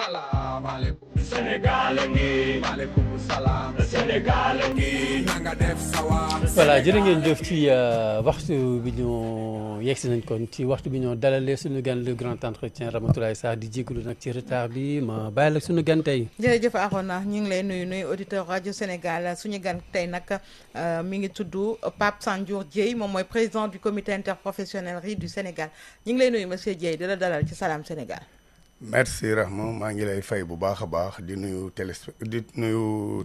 salaamaaleykum Sénégal ngi maaleykum salaam Sénégal ngi na nga def sawa. voilà jërë ngeen jëf ci waxtu bi ñu yegsi nañ kon ci waxtu bi ñoo dalalee suñu gan le grand entretien Ramatoulaye Sarr di jégalu nag ci retard bi ma bàyyi la suñu gan tey. jërëjëf Arona ñu ngi lay nuyu auditeur rajo Sénégal suñu gan tey nag mi ngi tudd Pape Sandiouur Dieye moom mooy président du comité interprofessionnel riz du Sénégal ñu ngi lay nuyu monsieur Dieye di la dalal ci Salam Sénégal. merci Rahma maa ngi lay fay bu baax a baax di nuyu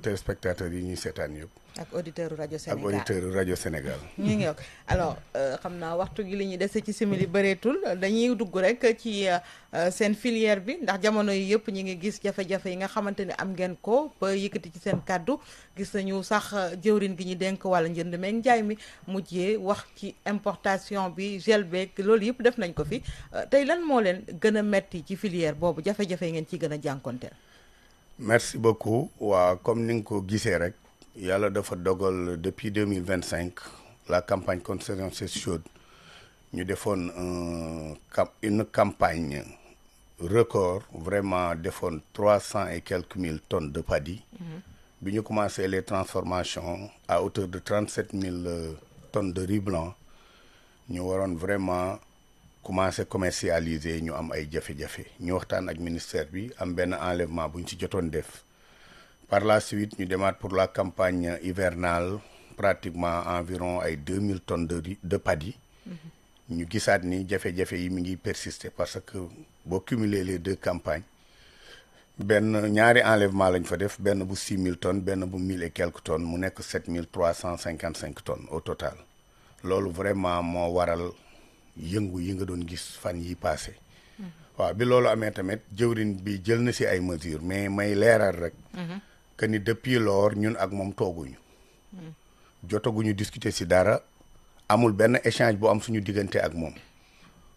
téléspectateurs yi ñuy seetaan yëpp. ak auditeur rajo Sénégal ak auditeur rajo Sénégal. ñu ngi yokk alors xam naa waxtu gi li ñuy dese ci simili bëreetul dañuy dugg rek ci seen filière bi ndax jamono yi yëpp ñi ngi gis jafe-jafe yi nga xamante ne am ngeen ko ba yëkkati ci seen kàddu gis nañu sax jëwrin gi ñu dénk wàlla njënd meeg njaay mi mujjee wax ci importation bi gel beeg loolu yëpp def nañ ko fi tey lan moo leen gën a metti ci filière boobu jafe-jafe yi ngeen ciy gën a jànkonteel. merci beaucoup waa comme ni nga ko gisee rek. yàlla dafa dogal depuis 2025 la campagne contre sécheresse chaude ñu defoon une campagne record vraiment defoon 300 et quelques mille tonnes de paddy. bi ñu commencé les transformations à hauteur de 37 000 tonnes de riz blanc ñu waroon vraiment commencé commercialiser ñu am ay jafe-jafe ñu waxtaan ak ministère bi am benn enlèvement bu ñu ci jotoon def. Par la suite ñu demaat pour la campagne hivernale pratiquement environ ay 2000 tonnes de paddy. ñu gisaat ni jafe-jafe yi mi ngi persister parce que boo cumuler les deux campagnes benn ñaari enlèvement lañ fa def benn bu 6000 tonnes benn bu 1000 et quelques tonnes mu nekk 7355 tonnes au total. loolu vraiment moo waral yëngu yi nga doon gis fan yi passé waaw bi loolu amee tamit jëwrin bi jël na si ay mesures mais may leeral rek. que ni depuis lors ñun ak moom tooguñu. jotaguñu discuter si dara amul benn échange bu am suñu diggante ak moom.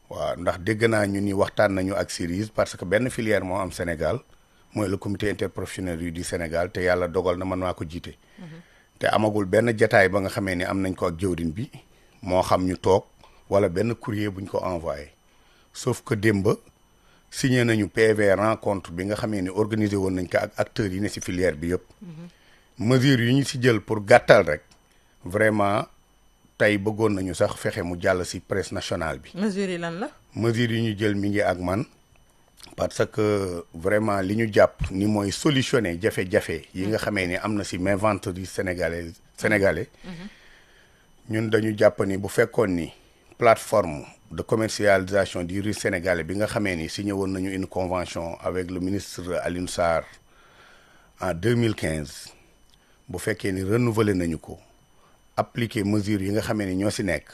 waaw ndax dégg naa ñu ni waxtaan nañu ak Cerise parce que benn filière moo am Sénégal mooy le comité interprofessionnel riz du Sénégal te yàlla dogal na man maa ko jiite. te amagul benn jataay ba nga xamee ni am nañ ko ak jëwrin bi moo xam ñu toog wala benn courrier buñ ko envoyé sauf que démb. signé nañu PV rencontre bi nga xamee ni organisé woon nañ ko ak acteurs yi ne ci filière bi yëpp. mesures yu ñu ci jël pour gàttal rek vraiment tey bëggoon nañu sax fexe mu jàll ci presse nationale bi. mesures yi lan la. mesures yi ñu jël mi ngi ak man parce que vraiment li ñu jàpp ni mooy solutionner jafe-jafe yi nga xamee ni am na ci mainventerie sénégalais. ñun dañu jàpp ni bu fekkoon ni plateforme. de commercialisation du riz sénégalais bi nga xamee ni signé woon nañu une convention avec le ministre Alioune Sarr en 2015 bu fekkee ni renouvelé nañu ko appliquer mesures yi nga xamee ni ñoo si nekk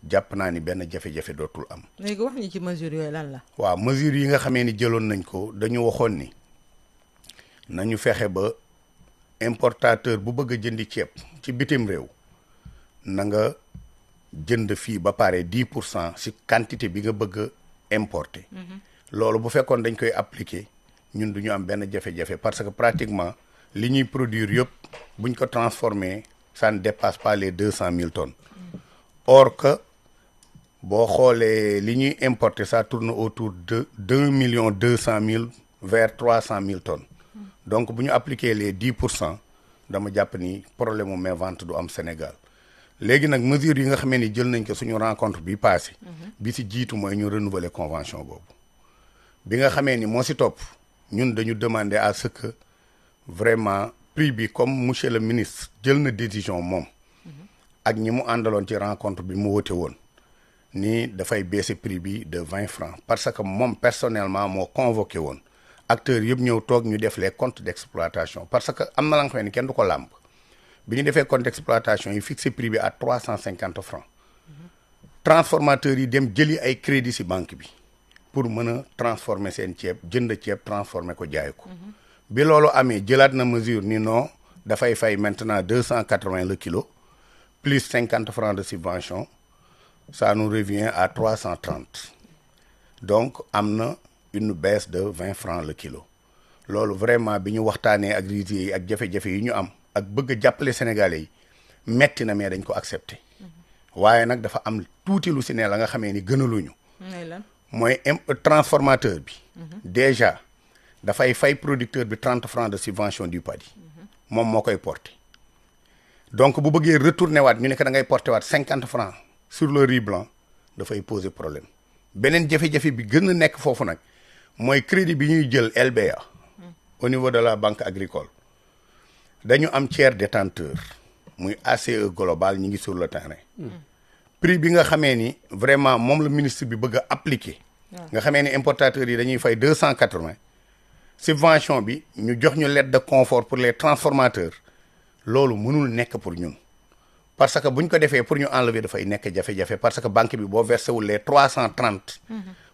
jàpp naa ni benn jafe-jafe dootul am. léegi wax ñi ci mesures yooyu lan la. waaw mesures yi nga xamee ni jëloon nañ ko dañu waxoon ni nañu fexe ba importateur bu bëgg a jëndi ceeb ci bitim réew na nga. jënd fii ba pare 10% ci quantité bi nga bëgg a importer. loolu bu fekkoon dañ koy appliquer ñun du ñu am benn jafe-jafe parce que pratiquement li ñuy produire yëpp buñ ko transformer ça ne dépasse pas les 200 000 tonnes. or que boo xoolee li ñuy importer ça tourne autour de 2 200 000 vers 300 000 tonnes. donc bu ñu appliquer les 10% dama jàpp ni problème mu mainvente du am Sénégal. léegi nag mesures yi nga xamee ni jël nañ ko suñu rencontre bi passé bi ci jiitu mooy ñu renouveler convention boobu bi nga xamee ni moo ci topp ñun dañu demander à ce que vraiment prix bi comme monsieur le ministre jël na décision moom ak ñi mu àndaloon ci rencontre bi mu wote woon ni dafay baisser prix bi de 20 francs parce que moom personnellement moo convoqué woon acteurs yëpp ñëw toog ñu def les comptes d'exploitation parce que am na la nga xam ne kenn du ko làmb bi ñu defee compte d'exploitation yi fixé prix bi à 350 francs transformateurs yi dem jëli ay crédit ci banque bi pour mën a transformer seen ceeb jënd ceeb transformer ko jaay ko bi loolu amee jëlaat na mesure ni non dafay fay maintenant 280 le kilo plus 50 francs de subvention ça nous revient à 330 donc am na une baisse de 20 francs le kilo loolu vraiment bi ñu waxtaanee ak riziers yi ak jafe-jafe yi ñu am ak bëgg a jàppale sénégalais yi metti na mais dañ ko accepter waaye nag dafa am tuuti lu si ne la nga xamee ni gënaluñu mooy transformateur bi déjà dafay fay producteur bi 30 francs de subvention du paddy moom moo koy porter donc bu bëggee retourner waat ñu ne que da ngay porter waat 50 francs sur le riz blanc dafay poser problème beneen jafe-jafe bi gën a nekk foofu nag mooy crédit bi ñuy jël LBA au niveau de la banque agricole dañu am tiers détenteur muy ACE global ñi ngi sur le terrain prix bi nga xamee ni vraiment moom la ministre bi bëgg a appliquer nga xamee ni importateurs yi dañuy fay 280 subvention bi ñu jox ñu lettre de confort pour les transformateurs loolu mënul nekk pour ñun parce que buñ ko defee pour ñu enlever dafay nekk jafe-jafe parce que banque bi boo versé wul les 330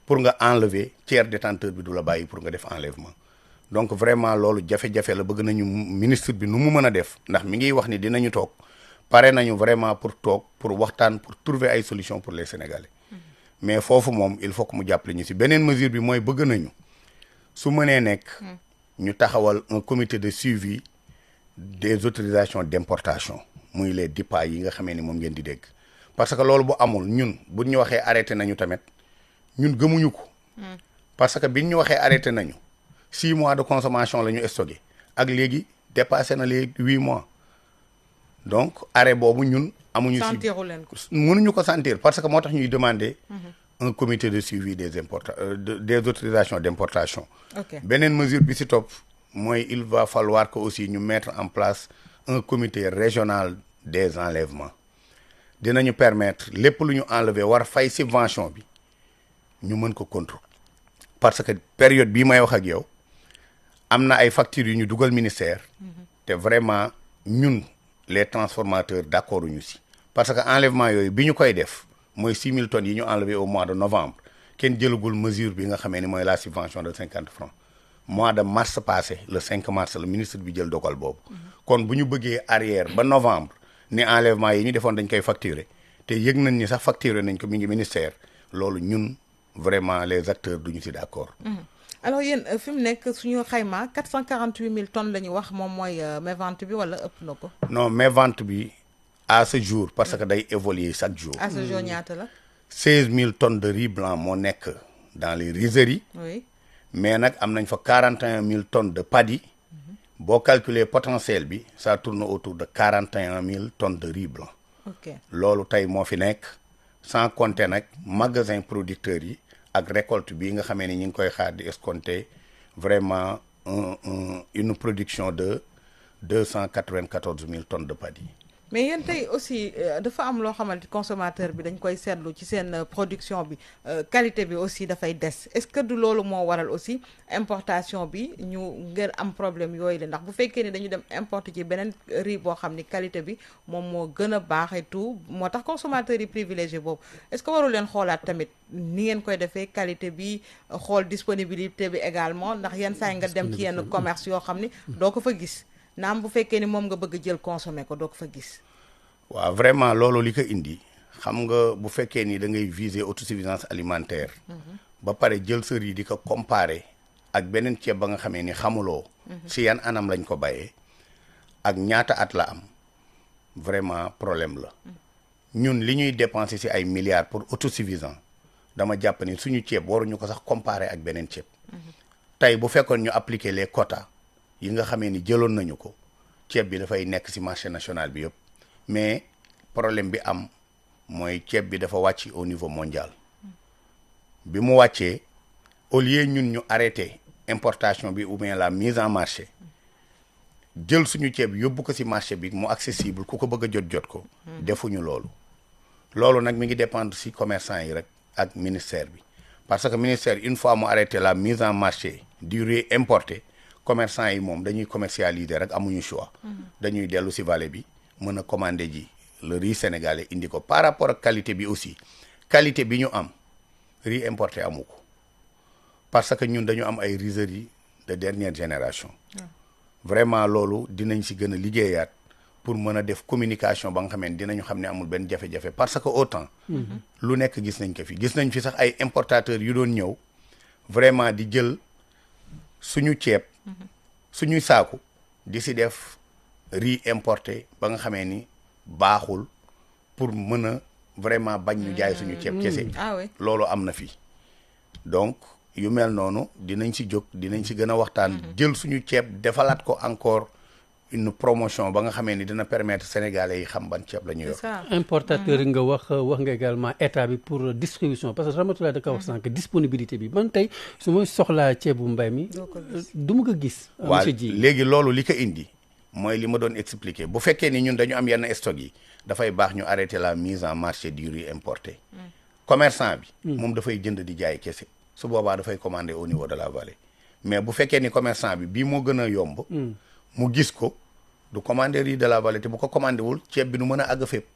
pour nga enlever tiers détenteur bi du la bàyyi pour nga def enlèvement donc vraiment loolu jafe-jafe la bëgg nañu ministre bi nu mu mën a def ndax mi ngi wax ni dinañu toog pare nañu vraiment pour toog pour waxtaan pour trouver ay solutions pour les Sénégalais mais foofu moom il faut que mu jàppale ñu si beneen mesure bi mooy bëgg nañu su mënee nekk ñu taxawal un comité de suivi des autorisations d'importation muy les DIPA yi nga xamee ni moom ngeen di dégg parce que loolu bu amul ñun bu ñu waxee arrêté nañu tamit ñun gëmuñu ko parce que biñ ñu waxee arrêté nañu 6 mois de consommation la ñu stocké ak léegi dépassé na les 8 mois donc arrêt boobu ñun amuñu si mënuñu ko sentir parce que moo tax ñuy demander un comité de suivi des des autorisations d'importation beneen mesure bi si topp mooy il va falloir que aussi ñu mettre en place un comité régional des enlèvements dinañu permettre lépp lu ñu enlever war fay subvention bi ñu mën ko contrôler parce que période bii may wax ak yow am na ay factures yu ñu dugal ministère te vraiment ñun les transformateurs d'accord ñu si parce que enlèvement yooyu bi ñu koy def mooy 6000 tonnes yi ñu enlevé au mois de novembre kenn jëlagul mesure bi nga xamee ni mooy la subvention de 50 francs mois de mars passé le 5 mars le ministre bi jël dogal boobu kon bu ñu bëggee arrière ba novembre ni enlèvement yi ñu defoon dañ koy facturer te yëg nañ ni sax facturer nañ ko mi ngi ministère loolu ñun vraiment les acteurs duñu si d'accord alors yéen fi mu nekk suñu xayma 448 000 tonnes la ñu wax moom mooy mévente bi wala ëpp na ko non mévente bi à ce jour parce que day évoluer chaque jour à ce jour ñaata la 16 000 tonnes de riz blanc moo nekk dans les rizeries oui mais nag am nañ fa 41 000 tonnes de paddy boo calculer potentiel bi ça tourne autour de 41 000 tonnes de riz blanc ok loolu tey moo fi nekk sans compter nag magasin producteurs yi ak récolte bi nga xamee ni ñu ngi koy xaar di escompter vraiment une production de 294 000 tonnes de paddy mais yéen tey aussi dafa am loo xamante consommateur bi dañ koy seetlu ci seen production bi qualité bi aussi dafay des est-ce que du loolu moo waral aussi importation bi ñu ngeen am problème yooyu la ndax bu fekkee ni dañu dem importer ci beneen riz boo xam ni qualité bi moom moo gën a baax et tout moo tax consommateur yi privilégié boobu est-ce que warul leen xoolaat tamit ni ngeen koy defee qualité bi xool disponibilité bi également ndax yenn saa yi nga dem ci yenn commerce yoo xam ni doo ko fa gis naam bu fekkee ni moom nga bëgg jël consommer ko doo ko fa gis. waaw vraiment loolu li ko indi xam nga bu fekkee ni da ngay viser autosuffisance alimentaire. ba pare jël sa riz di ko comparer ak beneen ceeb ba nga xamee ni xamuloo. si yan anam lañ ko bayee ak ñaata at la am vraiment problème la. ñun li ñuy dépenser si ay milliards pour autosuffisant dama jàpp ni suñu ceeb waruñu ko sax comparer ak beneen ceeb. tey bu fekkoon ñu appliquer les quotas. yi nga xamee ni jëloon nañu ko ceeb bi dafay nekk ci marché national bi yëpp mais problème bi am mooy ceeb bi dafa wàcc au niveau mondial bi mu wàccee au lieu ñun ñu arrêter importation bi ou bien la mise en marché jël suñu ceeb yóbbu ko ci marché bi mu accessible ku ko bëgg a jot ko defuñu loolu nag mi ngi dépendre ci commerçant yi rek ak ministère bi parce que ministère une fois mu arrêté la mise en marché du riz importé commerçant yi moom dañuy commercialiser rek amuñu choix dañuy dellu ci vallée bi mën a commander ji le riz sénégalais indi ko par rapport ak qualité bi aussi qualité bi ñu am riz importé amu ko parce que ñun dañu am ay rizeries de dernière génération vraiment loolu dinañ ci gën a liggéeyaat pour mën a def communication ba nga xam ne dinañu xam ne amul benn jafe-jafe parce que autant lu nekk gis nañ ko fi gis nañ fi sax ay importateurs yu doon ñëw vraiment di jël suñu ceeb suñuy saaku di si def riz importé ba nga xamee ni baaxul pour mën a vraiment bañ ñu jaay suñu ceeb kese ah oui loolu am na fi donc yu mel noonu dinañ si jóg dinañ si gën a waxtaan jël suñu ceeb defalaat ko encore une promotion ba nga xamee ni dina permettre sénégalais yi xam ban ceeb la ñu yor. importateur yi nga wax nga également état bi pour distribution parce que Ramatoulaye da ko wax sànq disponibilité bi man tey su ma soxlaa ceebu mbay mi du ma ko gis. waaw léegi loolu li ko indi mooy li ma doon expliquer bu fekkee ni ñun dañu am yenn stock yi dafay baax ñu arrêter la mise en marché du riz importé. commerçant bi. moom dafay jënd di jaay kese. su boobaa dafay commander au niveau de la vallée mais bu fekkee ni commerçant bi bii moo gën a yomb. mu gis ko du commander riz de la vallée te bu ko commandé wul ceeb bi nu mën a àgg fépp.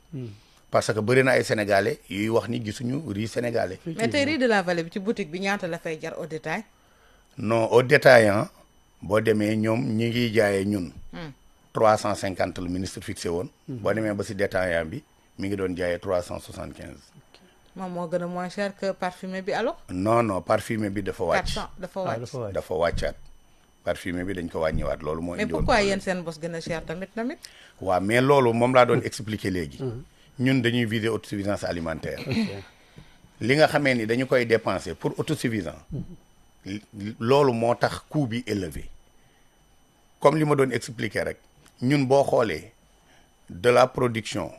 parce que bëri na ay sénégalais yuy wax ni gisuñu riz sénégalais. mais tey riz de la vallée bi ci boutique bi ñaata la fay jar au détail. non au détaillant boo demee ñoom ñi ngi jaayee ñun. 350 le ministre fixé woon. boo demee ba si détaillant bi mi ngi doon jaayee 375. moom moo gën a moins cher que parfumé bi alors. non parfumé bi dafa wàcc. 400 dafa wàcc dafa wàccaat. parfumé bi dañ ko wàññiwaat loolu moo. mais pourquoi yéen seen bos gën a cher tamit. waaw mais loolu moom laa doon expliquer léegi. ñun dañuy viser autosuffisance alimentaire. li nga xamee ni dañu koy dépenser pour autosuffisance. loolu moo tax coût bi élevé. comme li ma doon expliquer rek ñun boo xoolee de la production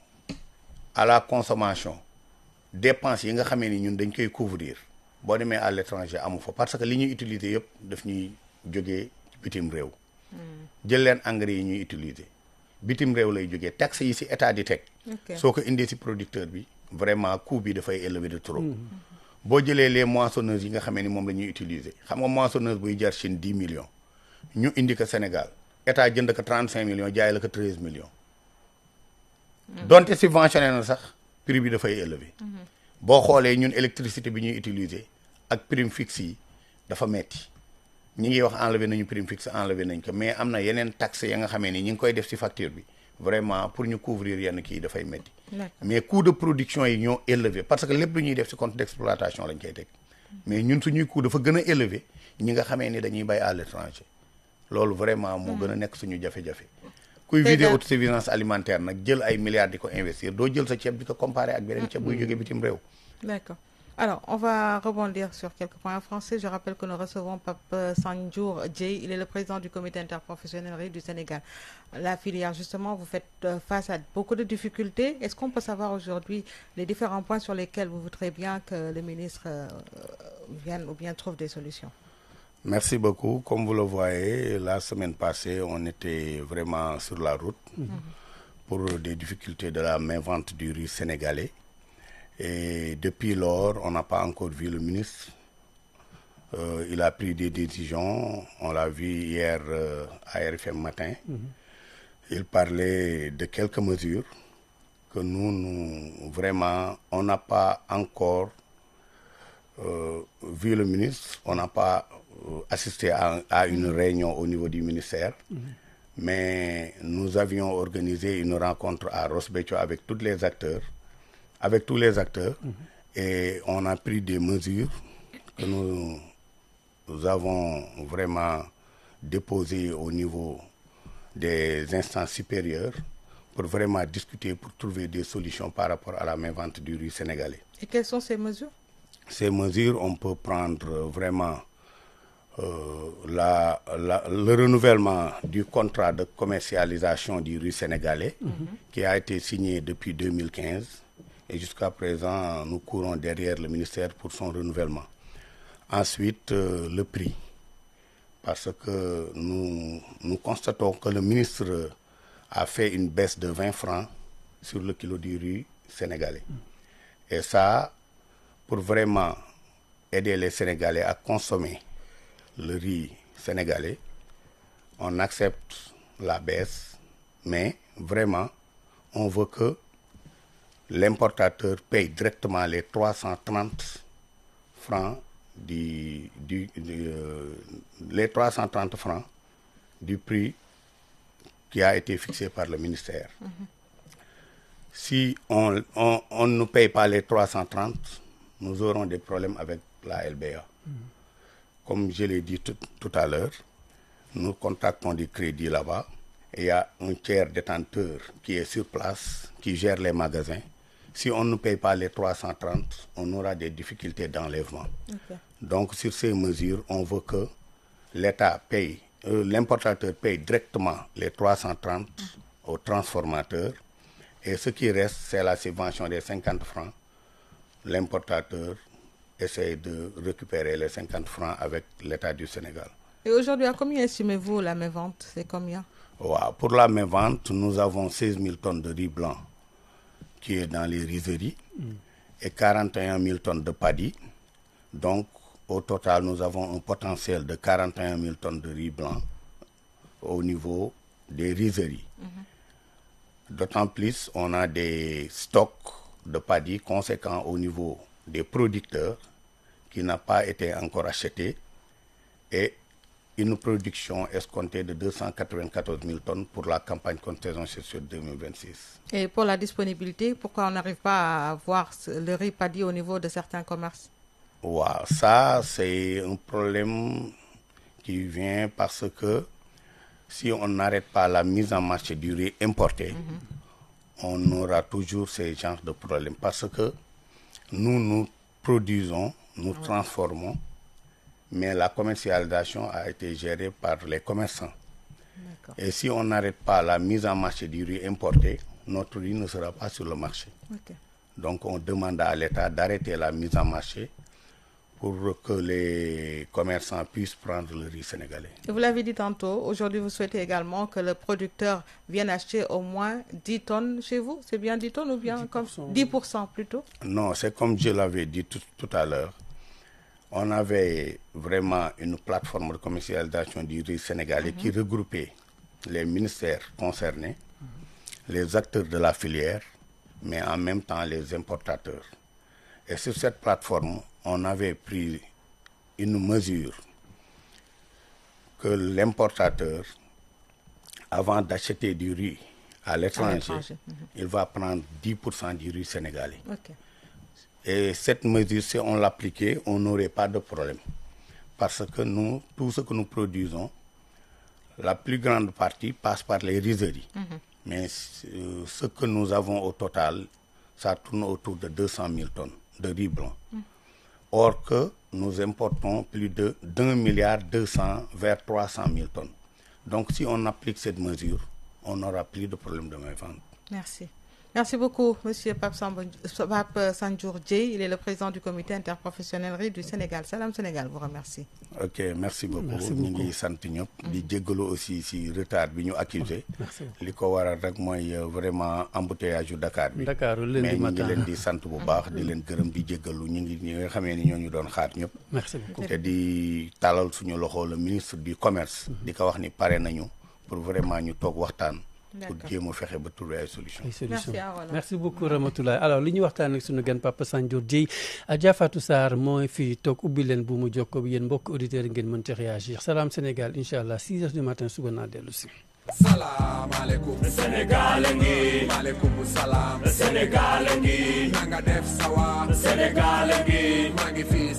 à la consommation dépenses yi nga xamee ni ñun dañ koy couvrir boo demee à l'étranger amu fa parce que li ñuy utiliser yëpp daf ñuy jógee bitim réew. jël leen engrais yi ñuy utiliser bitim réew lay jógee taxes yi si état di teg. soo ko indee si producteur bi vraiment coût bi dafay élevé de trop. boo jëlee les moissonneuses yi nga xamee ni moom la ñuy utiliser xam nga moissonneuse buy jar Chine 10 millions ñu indi ko Sénégal état jënd ko 35 millions jaay la ko 13 millions. donte subventionné na sax prix bi dafay élevé. boo xoolee ñun électricité bi ñuy utiliser ak prime fixe yi dafa metti ñi ngi wax enlevé nañu prime fixe enlevé nañ ko mais am na yeneen taxes ya nga xamee ni ñi ngi koy def ci facture bi vraiment pour ñu couvrir yenn kii dafay métti mais coût de production yi ñoo élevé parce que lépp lu ñuy def ci compte d'exploitation lañ koy teg mais ñun suñuy coût dafa gën a élevé ñi nga xamee ni dañuy bay à l'étranger loolu vraiment moo gën a nekk suñu jafe-jafe kuy vider autosuffisance alimentaire nag jël ay milliards di ko investir doo jël sa ceeb di ko comparer ak beneen ceeb buy jógee bitim réew. D'accord. Alors, on va rebondir sur quelques points en français. Je rappelle que nous recevons Pape Sanjour Dieye. Il est le président du comité interprofessionnel riz du Sénégal. La filière, justement, vous faites face à beaucoup de difficultés. Est-ce qu'on peut savoir aujourd'hui les différents points sur lesquels vous voudrez bien que le ministre vienne ou bien trouve des solutions? Merci beaucoup. Comme vous le voyez, la semaine passée, on était vraiment sur la route pour des difficultés de la main-vente du riz sénégalais. Et depuis lors, on n'a pas encore vu le ministre. Il a pris des décisions. On l'a vu hier à RFM Matin. Il parlait de quelques mesures que nous vraiment, on n'a pas encore vu le ministre. On n'a pas assisté à une réunion au niveau du ministère. Mais nous avions organisé une rencontre à Ross Béthio avec tous les acteurs. Et on a pris des mesures que nous avons vraiment déposées au niveau des instances supérieures pour vraiment discuter, pour trouver des solutions par rapport à la main-vente du riz sénégalais. Et quelles sont ces mesures? Ces mesures, on peut prendre vraiment le renouvellement du contrat de commercialisation du riz sénégalais qui a été signé depuis 2015. Et jusqu'à présent, nous courons derrière le ministère pour son renouvellement. Ensuite, le prix. Parce que nous constatons que le ministre a fait une baisse de 20 francs sur le kilo du riz sénégalais. Et ça, pour vraiment aider les Sénégalais à consommer le riz sénégalais, on accepte la baisse, mais vraiment, on veut que l'importateur paye directement les 330 francs les 330 francs du prix qui a été fixé par le ministère. Si on ne paye pas les 330, nous aurons des problèmes avec la LBA. Comme je l'ai dit tout à l'heure, nous contactons des crédits là-bas et il y a un tiers détenteur qui est sur place, qui gère les magasins. Si on ne paye pas les 330, on aura des difficultés d'enlèvement. Donc sur ces mesures, on veut que l'État paye, l'importateur paye directement les 330 aux transformateurs et ce qui reste, c'est la subvention des 50 francs. L'importateur essaie de récupérer les 50 francs avec l'État du Sénégal. Et aujourd'hui, à combien estimez-vous la mévente? C'est combien? Pour la mévente, nous avons 16 000 tonnes de riz blanc qui est dans les rizeries et 41 000 tonnes de paddy. Donc, au total, nous avons un potentiel de 41 000 tonnes de riz blanc au niveau des rizeries. D'autant plus, on a des stocks de paddy conséquents au niveau des producteurs qui n'a pas été encore acheté et une production escomptée de 294 000 tonnes pour la campagne contre-saison sur 2026. Et pour la disponibilité, pourquoi on n'arrive pas à avoir le riz paddy au niveau de certains commerces? Ça, c'est un problème qui vient parce que si on n'arrête pas la mise en marché du riz importé, on aura toujours ces genres de problèmes. Parce que nous produisons, nous transformons, mais la commercialisation a été gérée par les commerçants. Et si on n'arrête pas la mise en marché du riz importé, notre riz ne sera pas sur le marché. Donc on demande à l'État d'arrêter la mise en marché pour que les commerçants puissent prendre le riz sénégalais. Et vous l'avez dit tantôt, aujourd'hui vous souhaitez également que le producteur vienne acheter au moins 10 tonnes chez vous. C'est bien 10 tonnes ou bien 10%. Comme 10% plutôt? Non, c'est comme je l'avais dit tout à l'heure. On avait vraiment une plateforme de commercialisation du riz sénégalais qui regroupait les ministères concernés, les acteurs de la filière, mais en même temps les importateurs. Et sur cette plateforme, on avait pris une mesure que l'importateur, avant d'acheter du riz à l'étranger, il va prendre 10% du riz sénégalais. Et cette mesure, si on l'appliquait, on n'aurait pas de problème. Parce que nous, tout ce que nous produisons, la plus grande partie passe par les rizeries. Mais ce que nous avons au total, ça tourne autour de 200 000 tonnes de riz blanc. Or que nous importons plus de 1,2 milliard vers 300 000 tonnes. Donc si on applique cette mesure, on n'aura plus de problème de mévente. Merci. Merci beaucoup, M. Pape Sanjour Dieye. Il est le président du comité interprofessionnel riz du Sénégal. Salam Sénégal vous remercie. Ok, merci beaucoup. Ñu ngi sant ñëpp di jéggalu aussi si retard bi ñu accusé. Li ko waral rek mooy vraiment embouteillage yu Dakar bi. Mais ñu ngi leen di sant bu baax di leen gërëm di jéggalu ñu ngi ñi nga xamee ni ñoo ñu doon xaar ñëpp. Merci beaucoup. Te di talal suñu loxo le ministre du commerce. Di ko wax ni pare nañu pour vraiment ñu toog waxtaan. Pour jéem a fexe ba trouver ay solution. Merci beaucoup Ramatoulaye. Alors li ñu waxtaan ak sunu gan Papa Sanjour Dieye, Adja Fatou Sarr mooy fii toog ubbi leen bu mu jokkoo bi yéen mbokk auditeurs yi ngeen mën ci réagir. Salam Sénégal incha allah 6 heures du matin suba naa dellu si. Salam alaikum Sénégal ngi maaleykum salaam Sénégal ngi nanga def sawa Sénégal ngi maa ngi fii